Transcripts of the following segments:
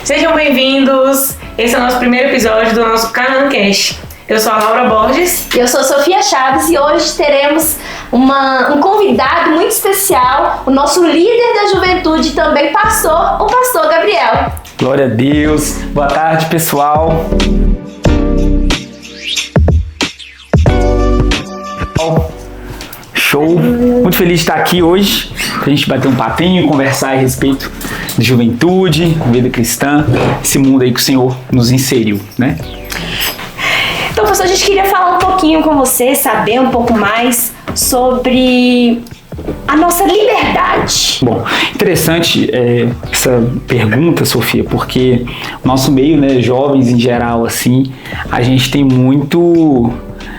Sejam bem-vindos! Esse é o nosso primeiro episódio do nosso Canaã Cast. Eu sou a Laura Borges. E eu sou a Sofia Chaves e hoje teremos um convidado muito especial, o nosso líder da juventude, também pastor, o pastor Gabriel. Glória a Deus! Boa tarde, pessoal! Show! Muito feliz de estar aqui hoje pra gente bater um papinho, conversar a respeito de juventude, vida cristã, esse mundo aí que o Senhor nos inseriu, né? Então, pastor, a gente queria falar um pouquinho com você, saber um pouco mais sobre a nossa liberdade. Bom, interessante essa pergunta, Sofia, porque o nosso meio, né, jovens em geral, assim, a gente tem muito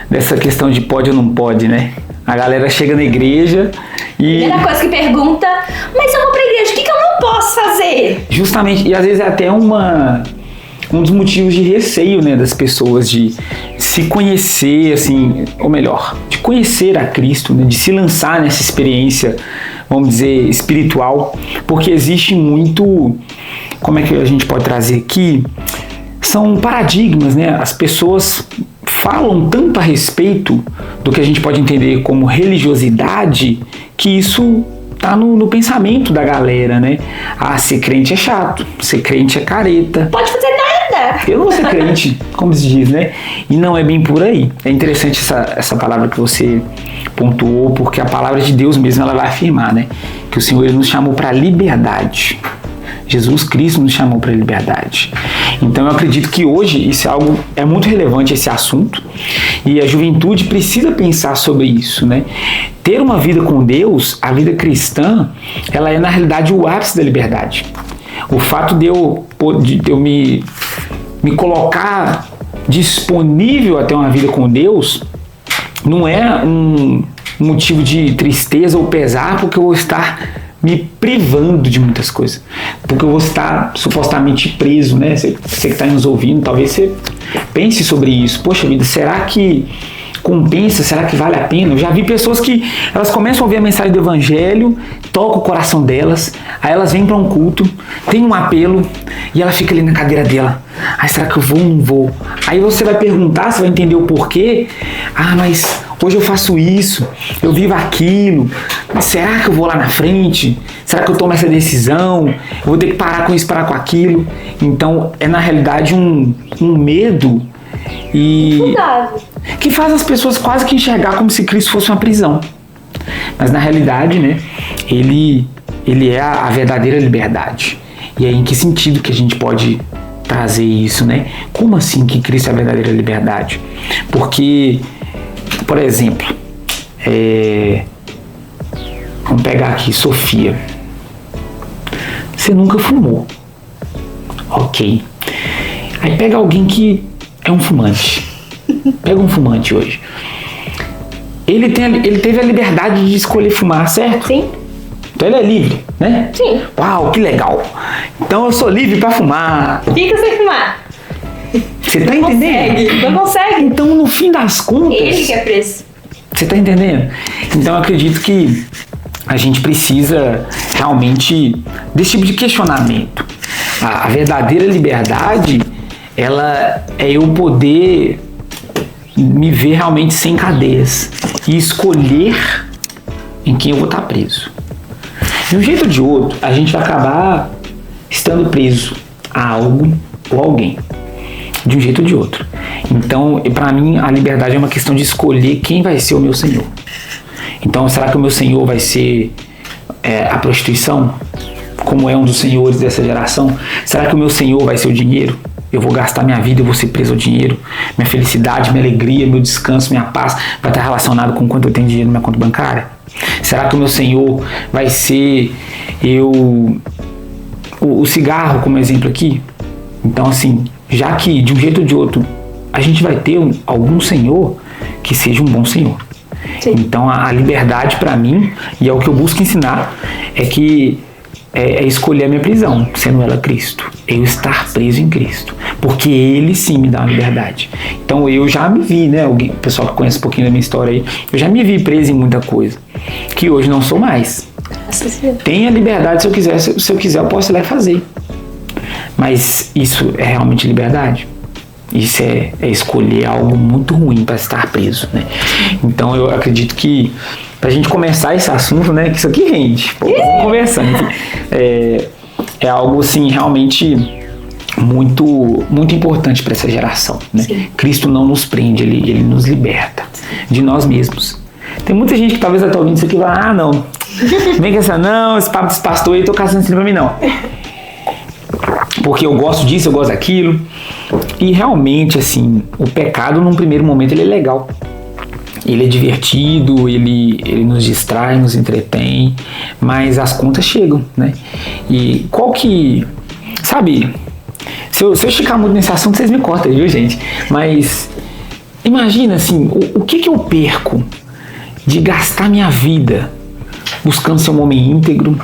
dessa questão de pode ou não pode, né? A galera chega na igreja e... Primeira coisa que pergunta, mas eu vou pra igreja, o que eu não posso fazer? Justamente, e às vezes é até um dos motivos de receio, né, das pessoas de se conhecer, assim, ou melhor, de conhecer a Cristo, né, de se lançar nessa experiência, vamos dizer, espiritual, porque existe muito, como é que a gente pode trazer aqui, são paradigmas, né, as pessoas falam tanto a respeito do que a gente pode entender como religiosidade, que isso tá no pensamento da galera, né? Ah, ser crente é chato, ser crente é careta. Pode fazer nada. Eu não vou ser crente, como se diz, né? E não é bem por aí. É interessante essa palavra que você pontuou, porque a palavra de Deus mesmo, ela vai afirmar, né? Que o Senhor, ele nos chamou para liberdade. Jesus Cristo nos chamou para a liberdade. Então eu acredito que hoje isso é muito relevante, esse assunto, e a juventude precisa pensar sobre isso, né? Ter uma vida com Deus, a vida cristã, ela é na realidade o ápice da liberdade. O fato de eu me colocar disponível a ter uma vida com Deus não é um motivo de tristeza ou pesar, porque eu vou estar me privando de muitas coisas, porque eu vou estar supostamente preso, né? Você que está nos ouvindo, talvez você pense sobre isso. Poxa vida, será que compensa? Será que vale a pena? Eu já vi pessoas que elas começam a ouvir a mensagem do evangelho, toca o coração delas, aí elas vêm para um culto, tem um apelo e ela fica ali na cadeira dela. Ai, será que eu vou ou não vou? Aí você vai perguntar, você vai entender o porquê. Ah, mas hoje eu faço isso, eu vivo aquilo, será que eu vou lá na frente? Será que eu tomo essa decisão? Eu vou ter que parar com isso, parar com aquilo? Então é na realidade um medo e que faz as pessoas quase que enxergar como se Cristo fosse uma prisão. Mas na realidade, né, ele é a verdadeira liberdade. E aí em que sentido que a gente pode trazer isso, né? Como assim que Cristo é a verdadeira liberdade? Porque, por exemplo, vamos pegar aqui, Sofia. Você nunca fumou. Ok. Aí pega alguém que é um fumante. Pega um fumante hoje. Ele teve a liberdade de escolher fumar, certo? Sim. Então ele é livre, né? Sim. Uau, que legal. Então eu sou livre para fumar. Fica sem fumar. Você tá entendendo? Não consegue. Então, no fim das contas... Ele que é preso. Você tá entendendo? Então eu acredito que a gente precisa realmente desse tipo de questionamento. A verdadeira liberdade, ela é eu poder me ver realmente sem cadeias e escolher em quem eu vou estar preso. De um jeito ou de outro, a gente vai acabar estando preso a algo ou alguém. De um jeito ou de outro. Então, para mim, a liberdade é uma questão de escolher quem vai ser o meu Senhor. Então, será que o meu Senhor vai ser a prostituição? Como é um dos senhores dessa geração? Será que o meu Senhor vai ser o dinheiro? Eu vou gastar minha vida, eu vou ser preso ao dinheiro. Minha felicidade, minha alegria, meu descanso, minha paz vai estar relacionado com quanto eu tenho dinheiro na minha conta bancária? Será que o meu Senhor vai ser o cigarro, como exemplo aqui? Então, assim, já que de um jeito ou de outro a gente vai ter algum Senhor, que seja um bom Senhor. Sim. Então, a liberdade para mim, e é o que eu busco ensinar, é que é escolher a minha prisão, sendo ela Cristo. Eu estar preso em Cristo. Porque Ele sim me dá uma liberdade. Então eu já me vi, né? O pessoal que conhece um pouquinho da minha história aí, eu já me vi preso em muita coisa. Que hoje não sou mais. Tenha liberdade se eu quiser eu posso ir lá e fazer. Mas isso é realmente liberdade? Isso é escolher algo muito ruim para estar preso, né? Então eu acredito que pra gente começar esse assunto, né, que isso aqui rende, vamos conversando. É algo assim realmente muito, muito importante para essa geração, né? Cristo não nos prende, ele nos liberta de nós mesmos. Tem muita gente que talvez vai estar ouvindo isso aqui e vai, não, vem com essa não, esse papo desse pastor aí, tô caçando isso pra mim não. Porque eu gosto disso, eu gosto daquilo. E realmente, assim, o pecado num primeiro momento ele é legal. Ele é divertido, ele nos distrai, nos entretém, mas as contas chegam, né? E qual que... Sabe, se eu esticar muito nesse assunto, vocês me cortam, viu, gente? Mas imagina, assim, o que eu perco de gastar minha vida buscando ser um homem íntegro,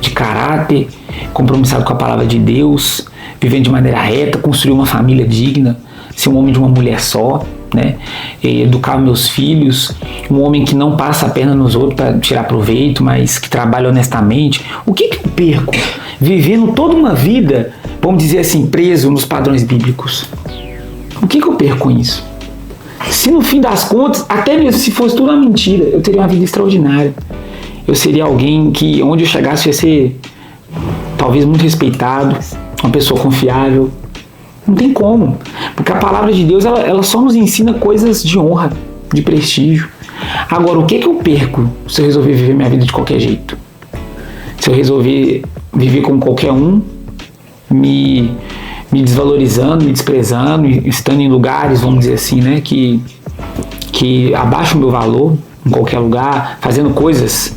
de caráter, compromissado com a palavra de Deus, vivendo de maneira reta, construir uma família digna, ser um homem de uma mulher só, né? Educar meus filhos, um homem que não passa a perna nos outros para tirar proveito, mas que trabalha honestamente. O que eu perco vivendo toda uma vida, vamos dizer assim, preso nos padrões bíblicos? O que eu perco com isso? Se no fim das contas, até mesmo se fosse tudo uma mentira, eu teria uma vida extraordinária. Eu seria alguém que, onde eu chegasse, ia ser talvez muito respeitado, uma pessoa confiável. Não tem como, porque a palavra de Deus ela só nos ensina coisas de honra, de prestígio. Agora, o que eu perco se eu resolver viver minha vida de qualquer jeito? Se eu resolver viver como qualquer um, me desvalorizando, me desprezando, estando em lugares, vamos dizer assim, né, que abaixam o meu valor, em qualquer lugar, fazendo coisas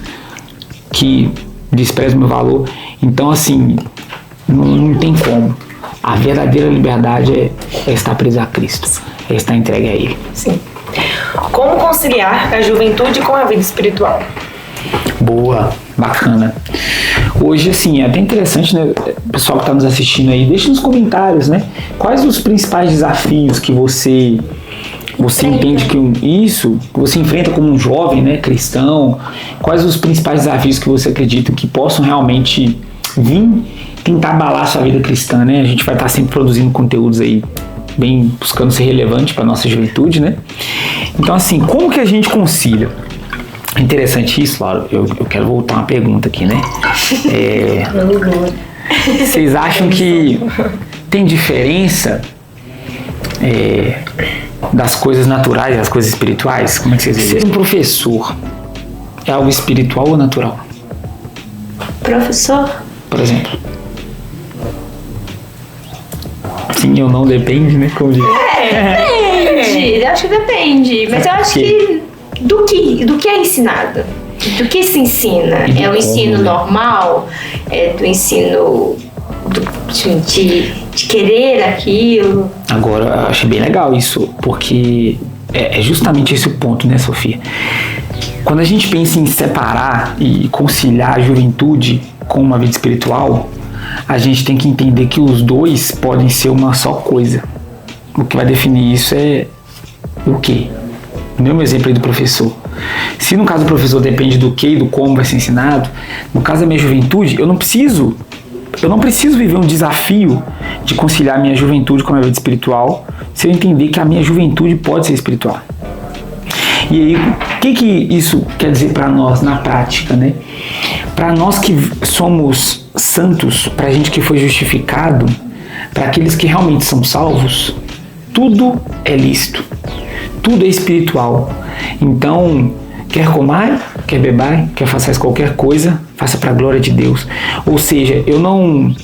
que desprezam o meu valor. Então, assim, não tem como. A verdadeira liberdade é estar preso a Cristo, é estar entregue a Ele. Sim. Como conciliar a juventude com a vida espiritual? Boa, bacana. Hoje, assim, é até interessante, né? O pessoal que está nos assistindo aí, deixa nos comentários, né? Quais os principais desafios que você entende que você enfrenta como um jovem, né, cristão? Quais os principais desafios que você acredita que possam realmente vir tentar abalar a sua vida cristã, né? A gente vai estar sempre produzindo conteúdos aí, bem buscando ser relevante para a nossa juventude, né? Então, assim, como que a gente concilia? É interessante isso, Laura. Eu quero voltar uma pergunta aqui, né? Vocês acham que tem diferença das coisas naturais e das coisas espirituais? Como é que vocês dizem? Ser um professor é algo espiritual ou natural? Professor? Por exemplo. Sim ou não, depende, né? Como diz. Depende. Eu acho que depende. Mas eu acho que do que é ensinado. Do que se ensina? É o ensino normal? É do ensino de querer aquilo? Agora, eu achei bem legal isso, porque é justamente esse o ponto, né, Sofia? Quando a gente pensa em separar e conciliar a juventude com uma vida espiritual, a gente tem que entender que os dois podem ser uma só coisa. O que vai definir isso é o quê? O mesmo exemplo aí do professor. Se no caso do professor depende do que e do como vai ser ensinado, no caso da minha juventude, eu não preciso viver um desafio de conciliar a minha juventude com a minha vida espiritual, se eu entender que a minha juventude pode ser espiritual. E aí, o que isso quer dizer para nós na prática, né? Para nós que somos santos, para a gente que foi justificado, para aqueles que realmente são salvos, tudo é lícito, tudo é espiritual. Então, quer comai, quer bebai, quer façais qualquer coisa, faça para a glória de Deus. Ou seja, eu não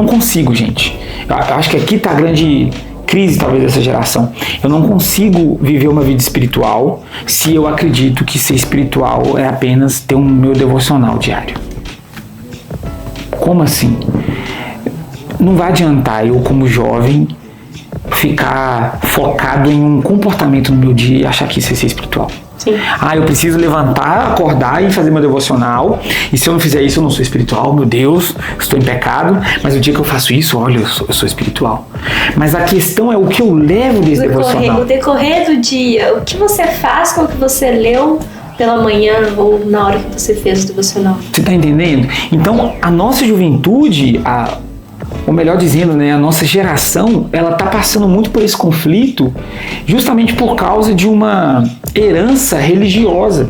consigo, gente. Eu acho que aqui está a grande crise, talvez, dessa geração. Eu não consigo viver uma vida espiritual se eu acredito que ser espiritual é apenas ter um meu devocional diário. Como assim? Não vai adiantar eu, como jovem, ficar focado em um comportamento no meu dia e achar que isso é ser espiritual. Sim. Eu preciso levantar, acordar e fazer meu devocional, e se eu não fizer isso eu não sou espiritual, meu Deus, estou em pecado, mas o dia que eu faço isso, olha, eu sou espiritual. Mas a questão é o que eu levo desse devocional. O decorrer do dia, o que você faz com o que você leu pela manhã ou na hora que você fez o devocional. Você está entendendo? Então, a nossa juventude, ou melhor dizendo, né, a nossa geração, ela está passando muito por esse conflito justamente por causa de uma herança religiosa.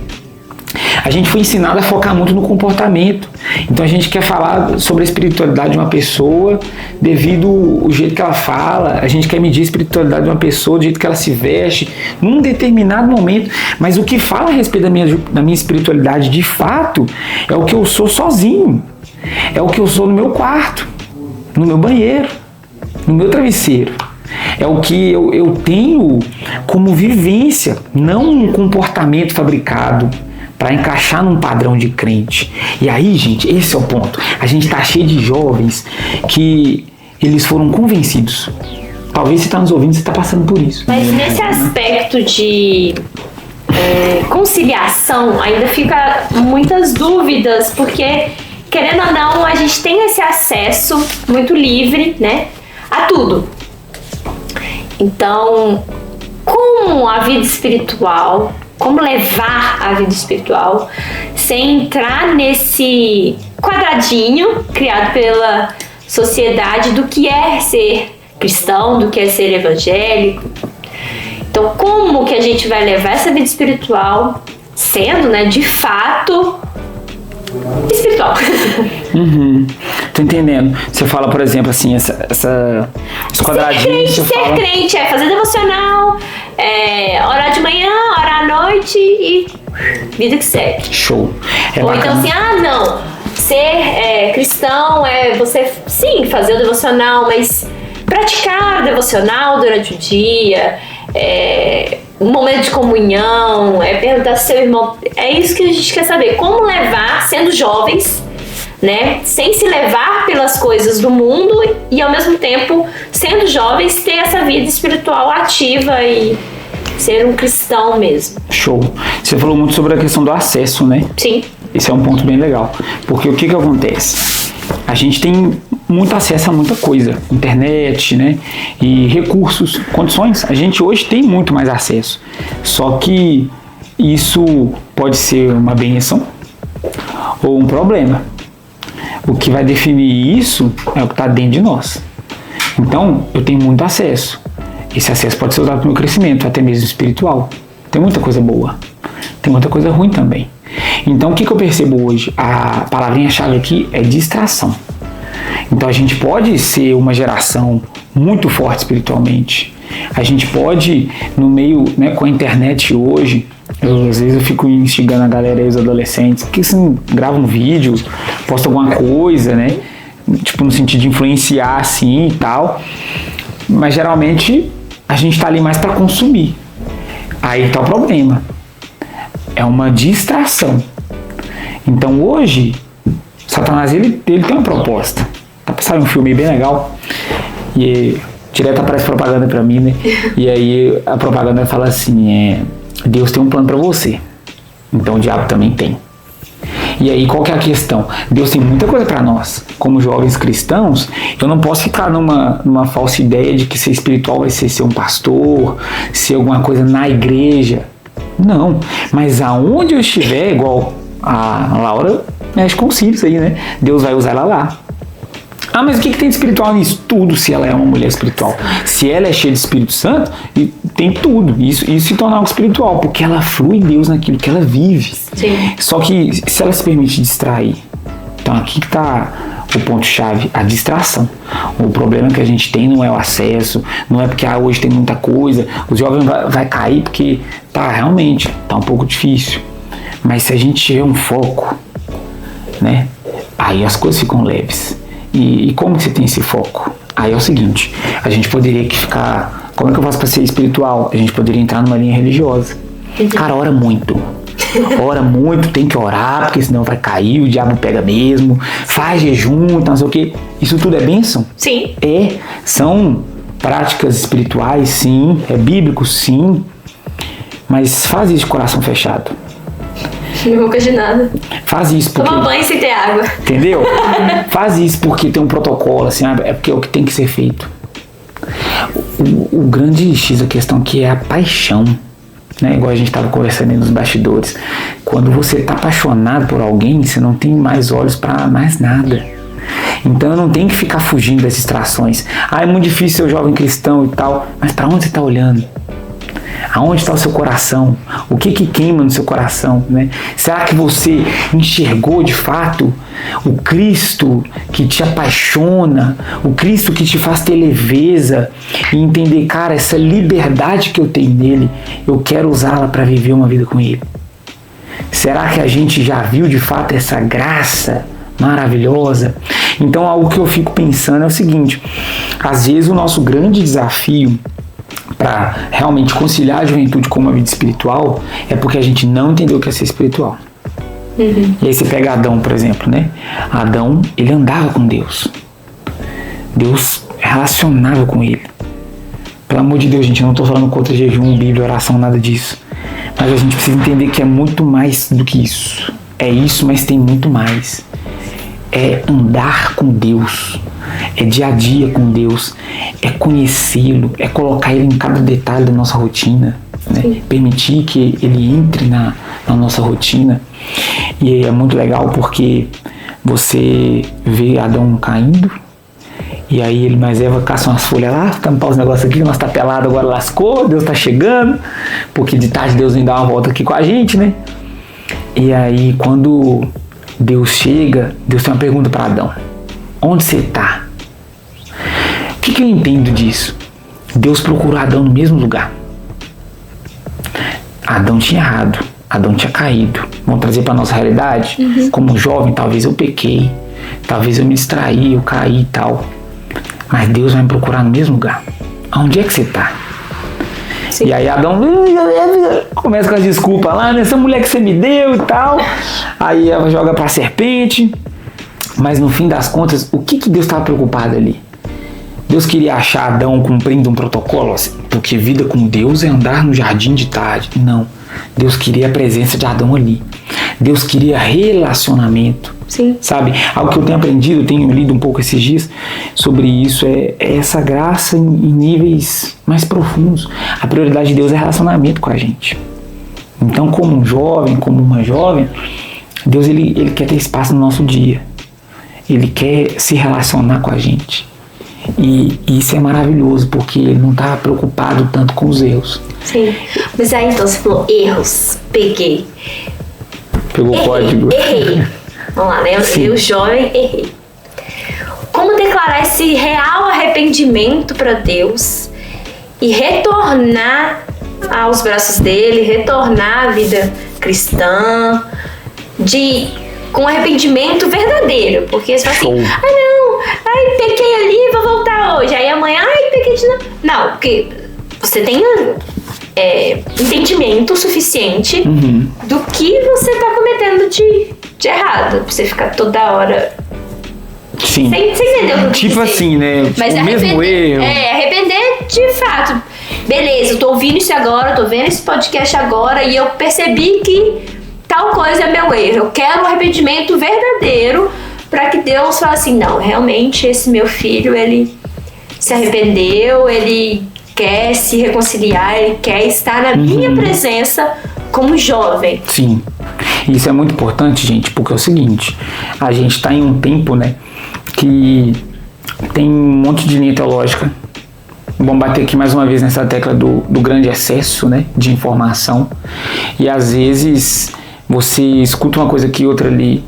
A gente foi ensinado a focar muito no comportamento. Então a gente quer falar sobre a espiritualidade de uma pessoa devido ao jeito que ela fala, a gente quer medir a espiritualidade de uma pessoa do jeito que ela se veste, num determinado momento. Mas o que fala a respeito da minha espiritualidade de fato é o que eu sou sozinho, é o que eu sou no meu quarto, no meu banheiro, no meu travesseiro. É o que eu tenho como vivência, não um comportamento fabricado para encaixar num padrão de crente. E aí, gente, esse é o ponto. A gente tá cheio de jovens que eles foram convencidos. Talvez você tá nos ouvindo, você tá passando por isso. Mas nesse aspecto de conciliação, ainda fica muitas dúvidas, porque, querendo ou não, a gente tem esse acesso muito livre, né, a tudo. Então, como a vida espiritual, como levar a vida espiritual sem entrar nesse quadradinho criado pela sociedade do que é ser cristão, do que é ser evangélico. Então, como que a gente vai levar essa vida espiritual sendo, né, de fato espiritual? Tô entendendo. Você fala, por exemplo, assim, esse quadradinho. Ser crente é fazer devocional, orar de manhã, orar à noite e vida que segue. Show. Ou então assim, não, ser cristão é você, sim, fazer o devocional, mas praticar o devocional durante o dia, um momento de comunhão, perguntar se seu irmão... É isso que a gente quer saber, como levar, sendo jovens, né, sem se levar pelas coisas do mundo e ao mesmo tempo, sendo jovens, ter essa vida espiritual ativa e ser um cristão mesmo. Show. Você falou muito sobre a questão do acesso, né? Sim. Esse é um ponto bem legal, porque o que acontece? A gente tem muito acesso a muita coisa, internet, né, e recursos, condições, a gente hoje tem muito mais acesso, só que isso pode ser uma bênção ou um problema. O que vai definir isso é o que está dentro de nós. Então, eu tenho muito acesso. Esse acesso pode ser usado para o meu crescimento, até mesmo espiritual. Tem muita coisa boa, tem muita coisa ruim também. Então, o que eu percebo hoje? A palavrinha-chave aqui é distração. Então, a gente pode ser uma geração muito forte espiritualmente. A gente pode, no meio, né, com a internet hoje, às vezes eu fico instigando a galera aí, os adolescentes, porque você não grava um vídeo, posta alguma coisa, né? Tipo, no sentido de influenciar assim e tal. Mas, geralmente, a gente tá ali mais para consumir. Aí tá o problema. É uma distração. Então hoje, Satanás ele tem uma proposta. Tá passando um filme bem legal e direto aparece propaganda pra mim, né? E aí a propaganda fala assim, Deus tem um plano pra você. Então o diabo também tem. E aí qual que é a questão? Deus tem muita coisa pra nós. Como jovens cristãos, eu não posso ficar numa falsa ideia de que ser espiritual vai ser um pastor, ser alguma coisa na igreja. Não, mas aonde eu estiver, igual a Laura mexe com os cílios aí, né? Deus vai usar ela lá. Ah, mas o que tem de espiritual nisso? Tudo, se ela é uma mulher espiritual. Se ela é cheia de Espírito Santo, tem tudo. Isso se torna algo espiritual, porque ela flui em Deus naquilo que ela vive. Sim. Só que se ela se permite distrair, então aqui que está o ponto-chave, a distração. O problema que a gente tem não é o acesso, não é porque hoje tem muita coisa, o jovem vai cair porque realmente tá um pouco difícil. Mas se a gente tiver um foco, né, aí as coisas ficam leves. E como que você tem esse foco? Aí é o seguinte, a gente poderia ficar... Como é que eu faço para ser espiritual? A gente poderia entrar numa linha religiosa. Cara, ora muito. Ora muito, tem que orar, porque senão vai cair, o diabo pega mesmo. Faz jejum, não sei o quê. Isso tudo é bênção? Sim. São práticas espirituais, sim. É bíblico, sim. Mas faz isso de coração fechado. Não vou de nada. Faz isso porque... Toma banho sem ter água. Entendeu? Faz isso porque tem um protocolo, assim, é porque é o que tem que ser feito. O grande X da questão aqui é a paixão, né? Igual a gente estava conversando aí nos bastidores. Quando você está apaixonado por alguém, você não tem mais olhos para mais nada. Então eu não tenho que ficar fugindo das distrações. É muito difícil ser um jovem cristão e tal, mas para onde você está olhando? Aonde está o seu coração? O que queima no seu coração, né? Será que você enxergou de fato o Cristo que te apaixona, o Cristo que te faz ter leveza e entender, cara, essa liberdade que eu tenho nele, eu quero usá-la para viver uma vida com ele? Será que a gente já viu de fato essa graça maravilhosa? Então algo que eu fico pensando é o seguinte: às vezes o nosso grande desafio para realmente conciliar a juventude com uma vida espiritual é porque a gente não entendeu o que é ser espiritual. E aí você pega Adão, por exemplo, né? Adão, ele andava com Deus. Deus relacionava com ele. Pelo amor de Deus, gente, eu não estou falando contra jejum, Bíblia, oração, nada disso. Mas a gente precisa entender que é muito mais do que isso. É isso, mas tem muito mais. É andar com Deus. É dia a dia com Deus. É conhecê-lo. É colocar ele em cada detalhe da nossa rotina. Né? Permitir que ele entre na nossa rotina. E é muito legal porque você vê Adão caindo. E aí ele mais Eva caça umas folhas lá, tampar os negócios aqui, nós tá pelado, agora lascou, Deus tá chegando, porque de tarde Deus vem dar uma volta aqui com a gente, né? E aí quando Deus chega, Deus tem uma pergunta para Adão: onde você tá? O que eu entendo disso? Deus procurou Adão no mesmo lugar. Adão tinha errado, Adão tinha caído. Vamos trazer para nossa realidade? Como jovem, talvez eu pequei, talvez eu me distraí, eu caí e tal. Mas Deus vai me procurar no mesmo lugar. Aonde é que você tá? Sim. E aí Adão começa com as desculpas lá, né? Essa mulher que você me deu e tal. Aí ela joga pra serpente. Mas no fim das contas, o que Deus estava preocupado ali? Deus queria achar Adão cumprindo um protocolo, assim, porque vida com Deus é andar no jardim de tarde. Não. Deus queria a presença de Adão ali. Deus queria relacionamento. Sim. Sabe? Algo que eu tenho aprendido, eu tenho lido um pouco esses dias sobre isso, é essa graça em níveis mais profundos. A prioridade de Deus é relacionamento com a gente. Então, como um jovem, como uma jovem, Deus ele quer ter espaço no nosso dia. Ele quer se relacionar com a gente. E isso é maravilhoso, porque ele não está preocupado tanto com os erros. Sim. Mas aí então você falou erros, peguei. Pegou o código. Errei. Vamos lá, né? Eu jovem, errei. Como declarar esse real arrependimento para Deus e retornar aos braços dele, retornar à vida cristã, com arrependimento verdadeiro? Porque você fala assim, pequei ali, vou voltar hoje. Aí amanhã, pequei de novo. Não, porque você tem entendimento suficiente do que você está cometendo de errado. Pra você ficar toda hora... Sim. Você entendeu o que tipo assim, né? Mas o mesmo erro. Arrepender de fato. Beleza, eu tô ouvindo isso agora, eu tô vendo esse podcast agora e eu percebi que tal coisa é meu erro. Eu quero um arrependimento verdadeiro para que Deus fale assim, não, realmente esse meu filho, ele se arrependeu, ele quer se reconciliar, ele quer estar na minha presença como jovem. Sim. Isso é muito importante, gente, porque é o seguinte, a gente está em um tempo, né, que tem um monte de linha teológica. Vamos bater aqui mais uma vez nessa tecla do grande excesso, né, de informação. E às vezes você escuta uma coisa aqui, outra ali,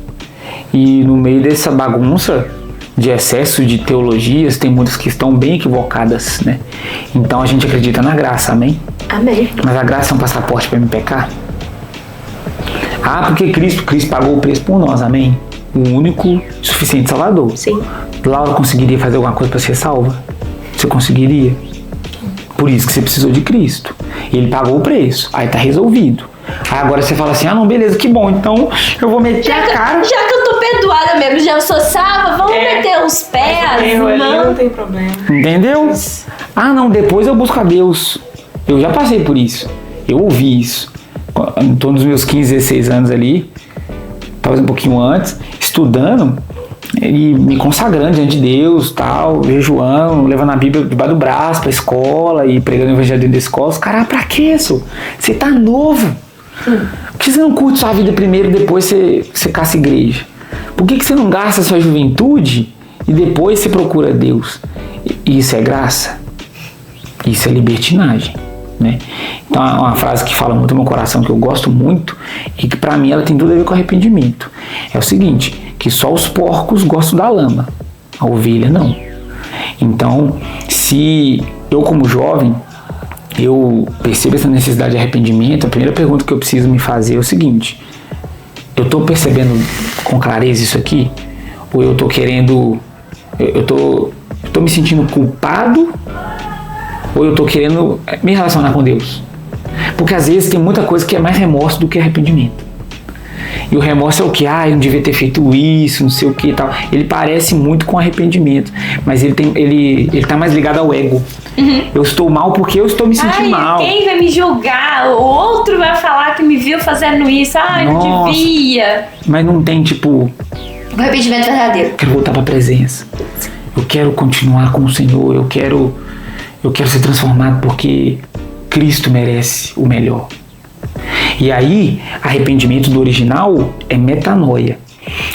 e no meio dessa bagunça de excesso de teologias, tem muitas que estão bem equivocadas, né? Então a gente acredita na graça, amém? Amém. Mas a graça é um passaporte para me pecar? Porque Cristo pagou o preço por nós, amém? O único suficiente Salvador. Sim. Laura conseguiria fazer alguma coisa para ser salva? Você conseguiria? Por isso que você precisou de Cristo. Ele pagou o preço, aí tá resolvido. Aí agora você fala assim, não, beleza, que bom, então eu vou meter a cara. Já que eu tô perdoada mesmo, já sou salva, vamos meter os pés. Não tem problema. Entendeu? Não, depois eu busco a Deus. Eu já passei por isso. Eu ouvi isso. Em torno dos meus 15, 16 anos ali, talvez um pouquinho antes, estudando e me consagrando diante de Deus, tal, jejuando, levando a Bíblia debaixo do braço pra escola e pregando o evangelho dentro da escola. Os caras, pra quê isso? Você tá novo. Por que você não curte sua vida primeiro e depois você caça igreja? Por que você não gasta sua juventude e depois você procura Deus. Isso é graça? Isso é libertinagem, né? Então, uma frase que fala muito no meu coração, que eu gosto muito, e que pra mim ela tem tudo a ver com arrependimento. É o seguinte, que só os porcos gostam da lama, a ovelha não. Então, se eu como jovem, eu percebo essa necessidade de arrependimento, a primeira pergunta que eu preciso me fazer é o seguinte: eu estou percebendo com clareza isso aqui? Ou eu estou querendo... Eu tô me sentindo culpado? Ou eu estou querendo me relacionar com Deus? Porque às vezes tem muita coisa que é mais remorso do que arrependimento. E o remorso é o que? Eu não devia ter feito isso, não sei o que e tal. Ele parece muito com arrependimento, mas ele tá mais ligado ao ego. Eu estou mal porque eu estou me sentindo mal. Quem vai me julgar? O outro vai falar que me viu fazendo isso. Não devia. Mas não tem, tipo... O arrependimento verdadeiro. Eu quero voltar para a presença. Eu quero continuar com o Senhor. Eu quero ser transformado porque Cristo merece o melhor. E aí, arrependimento do original é metanoia.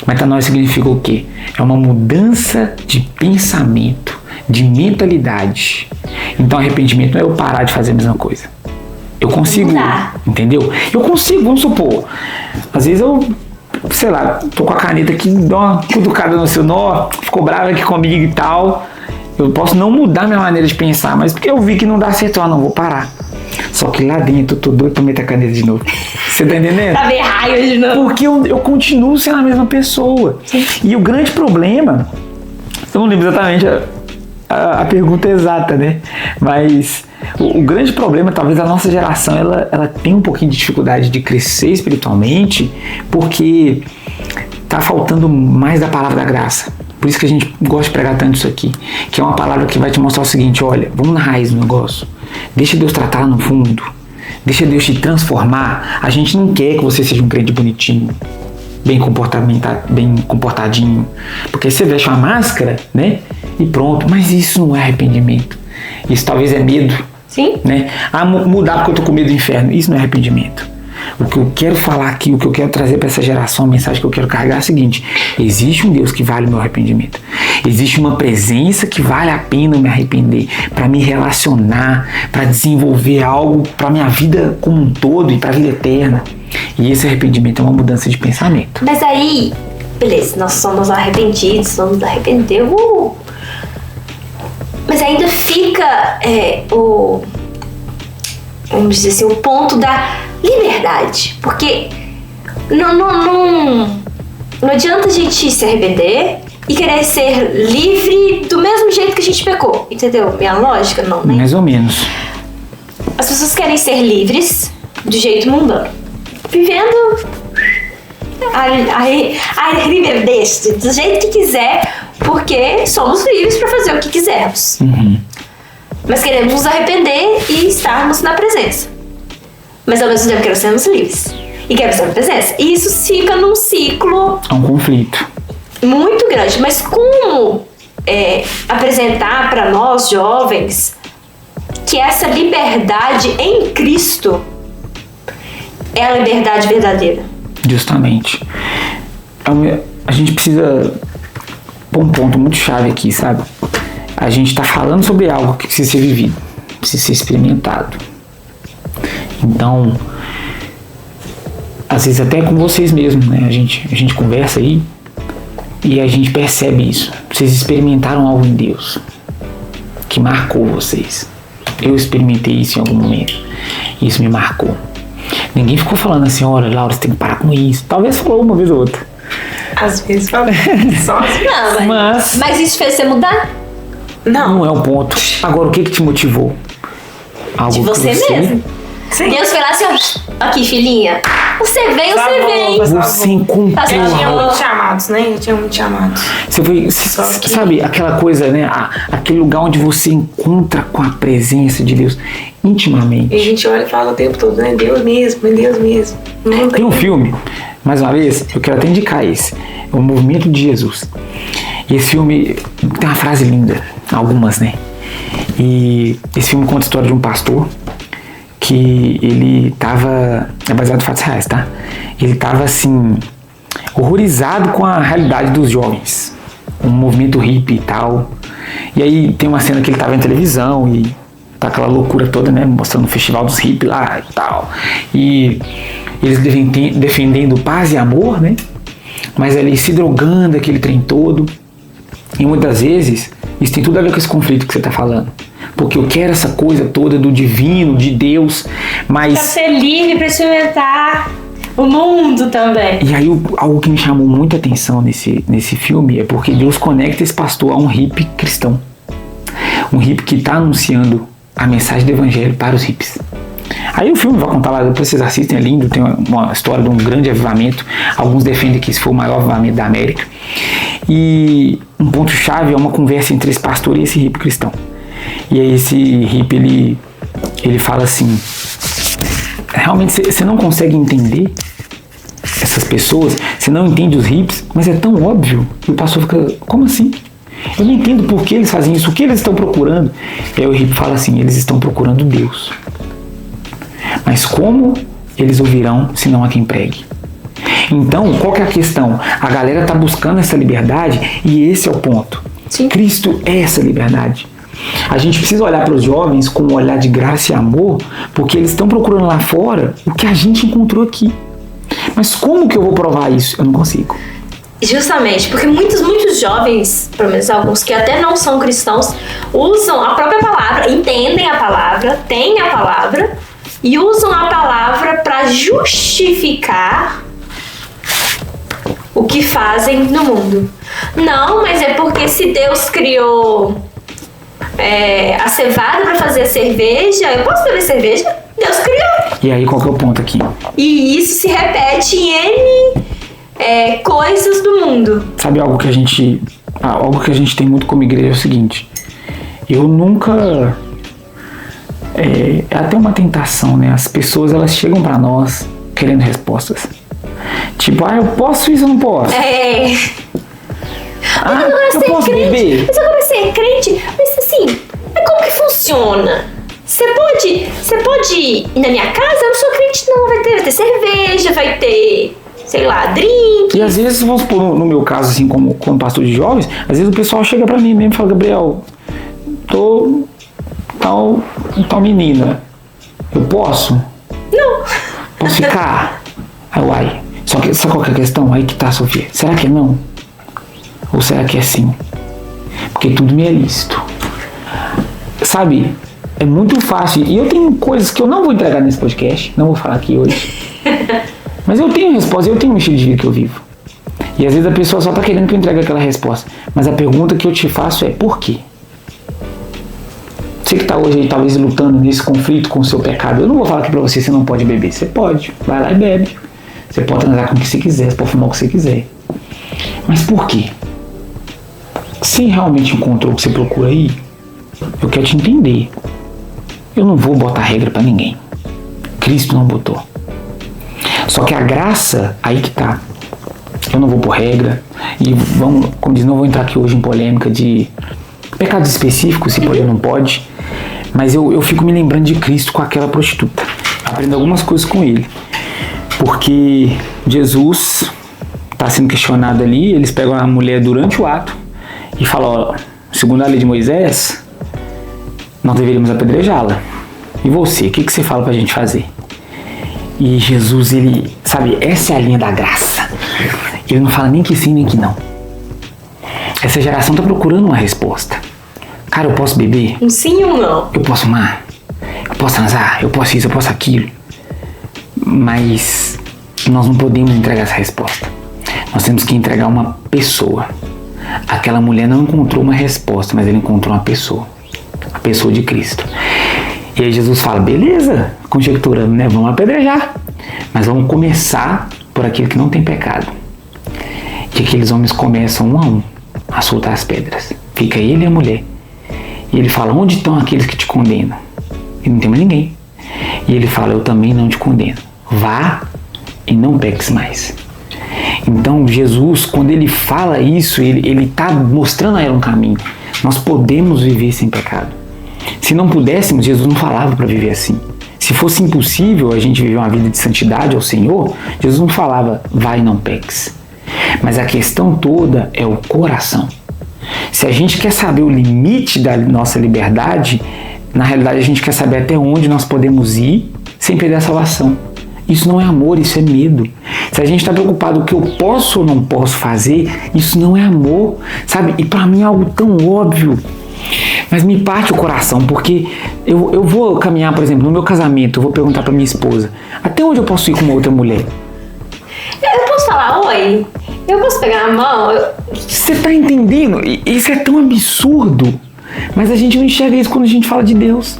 Metanoia significa o quê? É uma mudança de pensamento, de mentalidade. Então, arrependimento não é eu parar de fazer a mesma coisa. Eu consigo, entendeu? Eu consigo, vamos supor. Às vezes eu, sei lá, tô com a caneta aqui, dou uma cutucada no seu nó, ficou bravo aqui comigo e tal. Eu posso não mudar minha maneira de pensar, mas porque eu vi que não dá certo, não vou parar. Só que lá dentro eu tô doido pra meter a caneta de novo. Você tá entendendo? Tá bem raio de novo. Porque eu continuo sendo a mesma pessoa. Sim. E o grande problema, eu não lembro exatamente a pergunta exata, né? Mas o grande problema, talvez a nossa geração, ela tem um pouquinho de dificuldade de crescer espiritualmente, porque tá faltando mais da palavra da graça. Por isso que a gente gosta de pregar tanto isso aqui, que é uma palavra que vai te mostrar o seguinte: olha, vamos na raiz do negócio. Deixa Deus tratar lá no fundo. Deixa Deus te transformar. A gente não quer que você seja um crente bonitinho, bem comportadinho, porque você veste uma máscara, né? E pronto. Mas isso não é arrependimento. Isso talvez é medo. Sim. Né? Mudar porque eu tô com medo do inferno. Isso não é arrependimento. O que eu quero falar aqui, o que eu quero trazer para essa geração, a mensagem que eu quero carregar é a seguinte: existe um Deus que vale o meu arrependimento. Existe uma presença que vale a pena eu me arrepender, para me relacionar, para desenvolver algo para minha vida como um todo e para a vida eterna. E esse arrependimento é uma mudança de pensamento. Mas aí, beleza, nós somos arrependidos, vamos nos arrepender. Mas ainda fica vamos dizer assim, o ponto da liberdade. Porque não adianta a gente se arrepender e querer ser livre do mesmo jeito que a gente pecou. Entendeu? Minha lógica, não, né? Mais ou menos. As pessoas querem ser livres do jeito mundano, vivendo a liberdade do jeito que quiser, porque somos livres para fazer o que quisermos. Mas queremos nos arrepender e estarmos na presença. Mas ao mesmo tempo queremos sermos livres e queremos estar na presença. E isso fica num ciclo. É um conflito muito grande. Mas como apresentar para nós jovens que essa liberdade em Cristo é a liberdade verdadeira? Justamente. A gente precisa pôr um ponto muito chave aqui, sabe? A gente está falando sobre algo que precisa ser vivido, precisa ser experimentado. Então, às vezes até com vocês mesmos, né? A gente conversa aí e a gente percebe isso. Vocês experimentaram algo em Deus que marcou vocês. Eu experimentei isso em algum momento e isso me marcou. Ninguém ficou falando assim: olha, Laura, você tem que parar com isso. Talvez falou uma vez ou outra. Às vezes falou. Só não, mas isso fez você mudar? Não é o ponto. Agora, o que te motivou? Algo de você mesmo. Sim. Deus foi lá assim: aqui, filhinha, você veio, você vem. Você encontrou. Eu tinha muitos chamados, né? Eu tinha muitos chamados. Você foi, sabe, aquela coisa, né? Aquele lugar onde você encontra com a presença de Deus intimamente. E a gente olha e fala o tempo todo, né? Deus mesmo, é Deus mesmo. Tem um filme, mais uma vez, eu quero até indicar esse. É o Movimento de Jesus. E esse filme tem uma frase linda, algumas, né? E esse filme conta a história de um pastor que ele tava... É baseado em fatos reais, tá? Ele tava, assim, horrorizado com a realidade dos jovens. um movimento hippie e tal. E aí tem uma cena que ele tá vendo televisão e tá aquela loucura toda, né? Mostrando o festival dos hippies lá e tal. E eles defendendo paz e amor, né? Mas ali se drogando, aquele trem todo. E muitas vezes isso tem tudo a ver com esse conflito que você tá falando. Porque eu quero essa coisa toda do divino, de Deus, mas... Pra ser livre, pra experimentar o mundo também. E aí algo que me chamou muita atenção nesse filme é porque Deus conecta esse pastor a um hippie cristão. Um hippie que está anunciando a mensagem do evangelho para os hippies. Aí o filme vai contar lá, depois vocês assistem, é lindo, tem uma história de um grande avivamento. Alguns defendem que esse foi o maior avivamento da América. E um ponto-chave é uma conversa entre esse pastor e esse hippie cristão. E aí esse hippie, ele fala assim, realmente você não consegue entender essas pessoas, você não entende os hippies, mas é tão óbvio. E o pastor fica, como assim? Eu não entendo por que eles fazem isso, o que eles estão procurando. E aí o hippie fala assim, eles estão procurando Deus. Mas como eles ouvirão se não há quem pregue? Então, qual que é a questão? A galera está buscando essa liberdade e esse é o ponto. Sim. Cristo é essa liberdade. A gente precisa olhar para os jovens com um olhar de graça e amor, porque eles estão procurando lá fora o que a gente encontrou aqui. Mas como que eu vou provar isso? Eu não consigo. Justamente, porque muitos jovens, pelo menos alguns que até não são cristãos, usam a própria palavra, entendem a palavra, têm a palavra e usam a palavra para justificar o que fazem no mundo. Não, mas é porque se Deus criou a cevada para fazer a cerveja, eu posso beber cerveja? Deus criou. E aí qual que é o ponto aqui? E isso se repete em N coisas do mundo. Sabe algo que a gente tem muito como igreja é o seguinte, eu nunca... É até uma tentação, né? As pessoas, elas chegam pra nós querendo respostas. Tipo, eu posso isso ou não posso? Eu posso beber? Mas eu comecei a ser crente, mas assim, como que funciona? Você pode ir na minha casa? Eu não sou crente não, vai ter cerveja, vai ter, sei lá, drink. E às vezes, vamos supor, no meu caso, assim, como pastor de jovens, às vezes o pessoal chega pra mim mesmo e fala, Gabriel, tô tal menina, eu posso? Não. Posso ficar? Uai, só que sabe qual que é a questão? Aí que tá, Sofia, será que é não? Ou será que é sim? Porque tudo me é lícito. Sabe, é muito fácil, e eu tenho coisas que eu não vou entregar nesse podcast, não vou falar aqui hoje, mas eu tenho resposta, eu tenho um estilo de vida que eu vivo. E às vezes a pessoa só tá querendo que eu entregue aquela resposta, mas a pergunta que eu te faço é, por quê? Você que tá hoje aí talvez lutando nesse conflito com o seu pecado, eu não vou falar aqui pra você não pode beber, você pode, vai lá e bebe. Você pode transar com o que você quiser, você pode fumar o que você quiser. Mas por quê? Se realmente encontrou o que você procura aí, eu quero te entender. Eu não vou botar regra pra ninguém. Cristo não botou. Só que a graça, aí que tá. Eu não vou pôr regra. E vamos, como diz, não vou entrar aqui hoje em polêmica de pecados específicos, se pode ou não pode. Mas eu fico me lembrando de Cristo com aquela prostituta. Aprendo algumas coisas com ele. Porque Jesus está sendo questionado ali, eles pegam a mulher durante o ato e falam, segundo a lei de Moisés, nós deveríamos apedrejá-la. E você, o que você fala pra gente fazer? E Jesus, ele, sabe, essa é a linha da graça. Ele não fala nem que sim, nem que não. Essa geração tá procurando uma resposta. Cara, eu posso beber? Um sim ou um não? Eu posso fumar? Eu posso transar? Eu posso isso, eu posso aquilo. Mas nós não podemos entregar essa resposta. Nós temos que entregar uma pessoa. Aquela mulher não encontrou uma resposta, mas ela encontrou uma pessoa. A pessoa de Cristo. E aí Jesus fala, beleza, conjecturando, né? Vamos apedrejar. Mas vamos começar por aquele que não tem pecado. E aqueles homens começam um a um a soltar as pedras. Fica ele e a mulher. E ele fala, onde estão aqueles que te condenam? E não tem mais ninguém. E ele fala, eu também não te condeno. Vá e não peques mais. Então Jesus, quando ele fala isso, ele está mostrando a ela um caminho. Nós podemos viver sem pecado. Se não pudéssemos, Jesus não falava para viver assim. Se fosse impossível a gente viver uma vida de santidade ao Senhor, Jesus não falava, vai e não peques. Mas a questão toda é o coração. Se a gente quer saber o limite da nossa liberdade, na realidade a gente quer saber até onde nós podemos ir sem perder a salvação. Isso não é amor, isso é medo. Se a gente está preocupado com o que eu posso ou não posso fazer, isso não é amor, sabe? E para mim é algo tão óbvio, mas me parte o coração, porque eu vou caminhar, por exemplo, no meu casamento, eu vou perguntar para minha esposa, até onde eu posso ir com uma outra mulher? Eu posso falar, oi? Eu posso pegar a mão? Você tá entendendo? Isso é tão absurdo, mas a gente não enxerga isso quando a gente fala de Deus.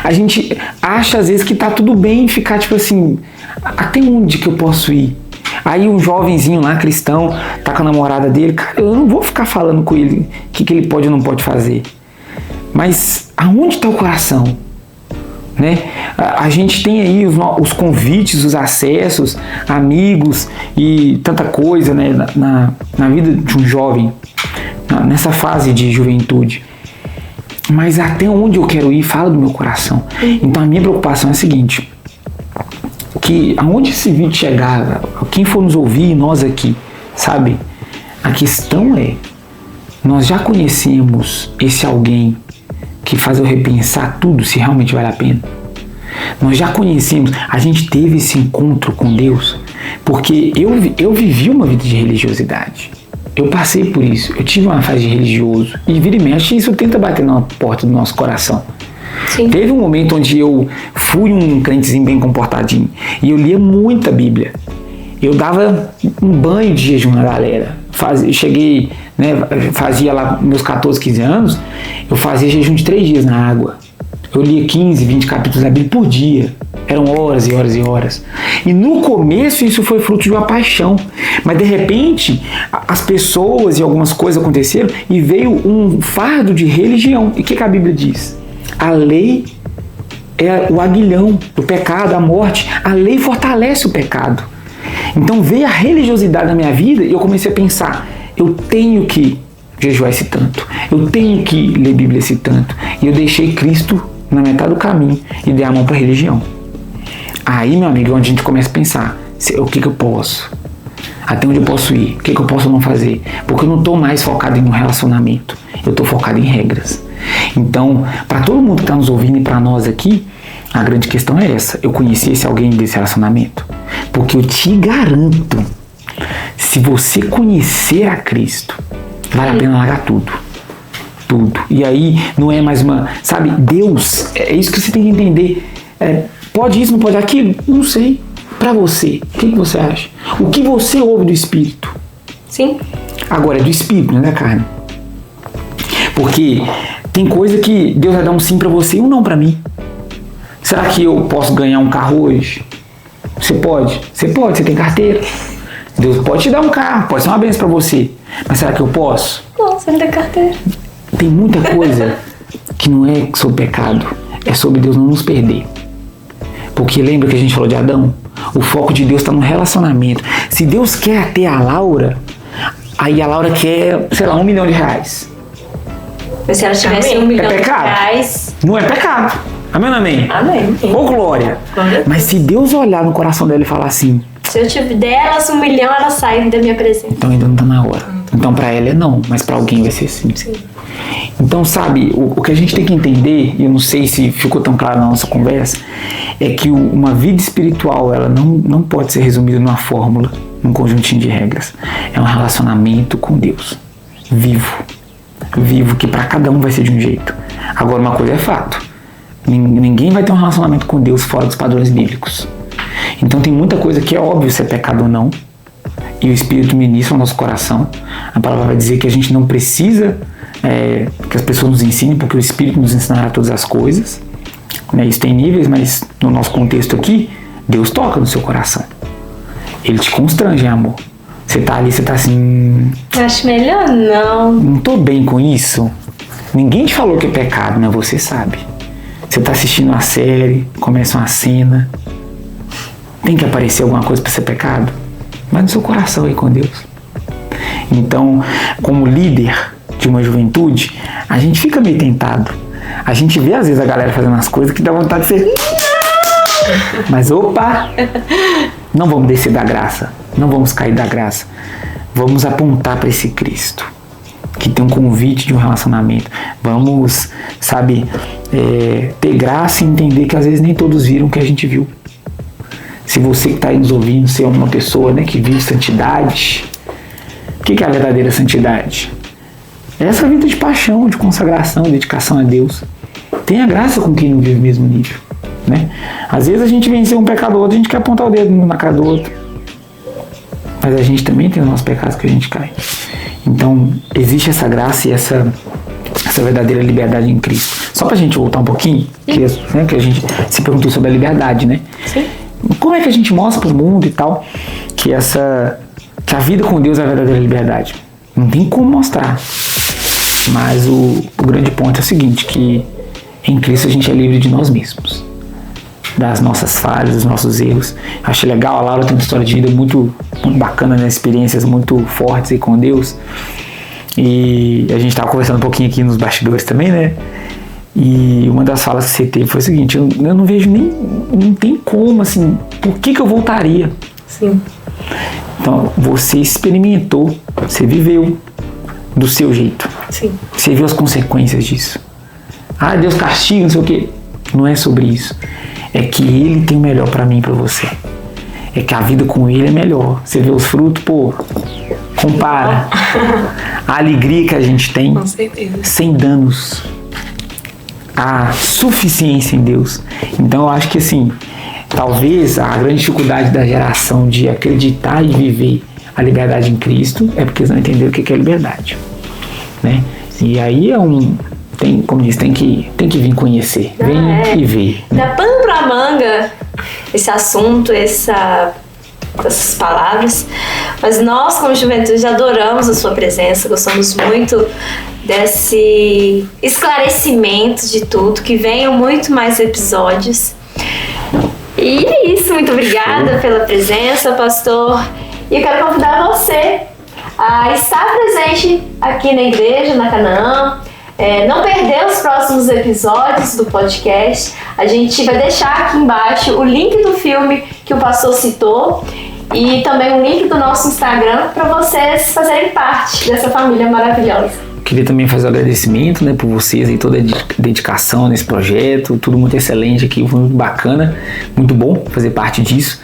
A gente acha às vezes que tá tudo bem ficar tipo assim, até onde que eu posso ir? Aí um jovenzinho lá, cristão, tá com a namorada dele, cara, eu não vou ficar falando com ele o que ele pode ou não pode fazer. Mas aonde está o coração? Né? A gente tem aí os convites, os acessos, amigos e tanta coisa, né, na vida de um jovem, nessa fase de juventude. Mas até onde eu quero ir, fala do meu coração. Então a minha preocupação é a seguinte, que aonde esse vídeo chegar, quem for nos ouvir, nós aqui, sabe? A questão é, nós já conhecemos esse alguém que faz eu repensar tudo se realmente vale a pena. Nós já conhecemos, a gente teve esse encontro com Deus, porque eu vivi uma vida de religiosidade. Eu passei por isso, eu tive uma fase de religioso e vira e mexe, isso tenta bater na porta do nosso coração. Sim. Teve um momento onde eu fui um crentezinho bem comportadinho e eu lia muita Bíblia. Eu dava um banho de jejum na galera. Eu cheguei, né, fazia lá meus 14, 15 anos, eu fazia jejum de 3 dias na água. Eu lia 15, 20 capítulos da Bíblia por dia. Eram horas e horas e horas. E no começo isso foi fruto de uma paixão. Mas de repente as pessoas e algumas coisas aconteceram e veio um fardo de religião. E o que a Bíblia diz? A lei é o aguilhão do pecado, a morte. A lei fortalece o pecado. Então veio a religiosidade na minha vida e eu comecei a pensar, eu tenho que jejuar esse tanto, eu tenho que ler Bíblia esse tanto. E eu deixei Cristo na metade do caminho e dei a mão para a religião. Aí, meu amigo, é onde a gente começa a pensar, o que eu posso? Até onde eu posso ir? O que eu posso não fazer? Porque eu não estou mais focado em um relacionamento, eu estou focado em regras. Então, para todo mundo que está nos ouvindo e para nós aqui, a grande questão é essa. Eu conheci esse alguém desse relacionamento. Porque eu te garanto, se você conhecer a Cristo, vale a pena largar tudo. Tudo. E aí não é mais uma... Sabe, Deus, é isso que você tem que entender. Pode isso, não pode aquilo? Não sei. Para você, o que você acha? O que você ouve do Espírito? Sim. Agora, é do Espírito, não é da carne. Porque tem coisa que Deus vai dar um sim para você e um não para mim. Será que eu posso ganhar um carro hoje? Você pode? Você pode, você tem carteira. Deus pode te dar um carro, pode ser uma bênção para você. Mas será que eu posso? Não, você não tem carteira. Tem muita coisa que não é sobre pecado, é sobre Deus não nos perder. Porque lembra que a gente falou de Adão? O foco de Deus está no relacionamento. Se Deus quer ter a Laura, aí a Laura quer, sei lá, R$1 milhão. Mas se ela tivesse R$1 milhão, não é pecado. Amém ou amém? Amém. Ô glória. Mas se Deus olhar no coração dela e falar assim, se eu tiver delas R$1 milhão, elas saem da minha presença. Então ainda não está na hora. Então para ela é não, mas para alguém vai ser sim. Então sabe, o que a gente tem que entender, e eu não sei se ficou tão claro na nossa conversa, é que uma vida espiritual, ela não pode ser resumida numa fórmula, num conjuntinho de regras. É um relacionamento com Deus. Vivo, que para cada um vai ser de um jeito. Agora uma coisa é fato, ninguém vai ter um relacionamento com Deus fora dos padrões bíblicos. Então tem muita coisa que é óbvio se é pecado ou não, e o Espírito ministra o nosso coração. A palavra vai dizer que a gente não precisa que as pessoas nos ensinem, porque o Espírito nos ensinará todas as coisas. Isso tem níveis, mas no nosso contexto aqui, Deus toca no seu coração. Ele te constrange, amor. Você tá ali, você tá assim... Acho melhor não. Não tô bem com isso. Ninguém te falou que é pecado, mas você sabe. Você tá assistindo uma série, começa uma cena, tem que aparecer alguma coisa para ser pecado? Mas no seu coração aí com Deus. Então, como líder de uma juventude, a gente fica meio tentado. A gente vê às vezes a galera fazendo as coisas que dá vontade de ser... Mas opa! Não vamos descer da graça. Não vamos cair da graça. Vamos apontar para esse Cristo. que tem um convite de um relacionamento. Vamos, sabe, ter graça e entender que às vezes nem todos viram o que a gente viu. Se você que está aí nos ouvindo, se é uma pessoa, né, que vive santidade, o que é a verdadeira santidade? É essa vida de paixão, de consagração, dedicação a Deus. Tenha graça com quem não vive o mesmo nível, né? Às vezes a gente venceu um pecado ou outro, a gente quer apontar o dedo na cara do outro. Mas a gente também tem os nossos pecados que a gente cai. Então, existe essa graça e essa verdadeira liberdade em Cristo. Só pra gente voltar um pouquinho, que a gente se perguntou sobre a liberdade, né? Sim. Como é que a gente mostra pro mundo e tal que a vida com Deus é a verdadeira liberdade? Não tem como mostrar. Mas o grande ponto é o seguinte, que em Cristo a gente é livre de nós mesmos, das nossas falhas, dos nossos erros. Achei legal, a Laura tem uma história de vida muito, muito bacana, né? Experiências muito fortes aí com Deus. E a gente estava conversando um pouquinho aqui nos bastidores também, né? E uma das falas que você teve foi o seguinte: eu não vejo nem, não tem como, assim, por que eu voltaria? Sim. Então, você experimentou, você viveu do seu jeito. Sim. Você viu as consequências disso. Ah, Deus castiga, não sei o quê. Não é sobre isso. É que Ele tem o melhor pra mim e pra você. É que a vida com Ele é melhor. Você vê os frutos, pô, compara. A alegria que a gente tem, Com certeza. sem danos. A suficiência em Deus. Então eu acho que assim, talvez a grande dificuldade da geração de acreditar e viver a liberdade em Cristo é porque eles não entenderam o que é liberdade, né? E aí como diz, tem que vir conhecer, vem e ver. Dá pano pra manga esse assunto, essas palavras, mas nós como juventude adoramos a sua presença, gostamos muito desse esclarecimento de tudo, que venham muito mais episódios. E é isso, muito obrigada pela presença, pastor. E eu quero convidar você a estar presente aqui na igreja, na Canaã. Não perder os próximos episódios do podcast. A gente vai deixar aqui embaixo o link do filme que o pastor citou e também o link do nosso Instagram para vocês fazerem parte dessa família maravilhosa. Queria também fazer um agradecimento, né, por vocês e toda a dedicação nesse projeto, tudo muito excelente aqui, foi muito bacana, muito bom fazer parte disso.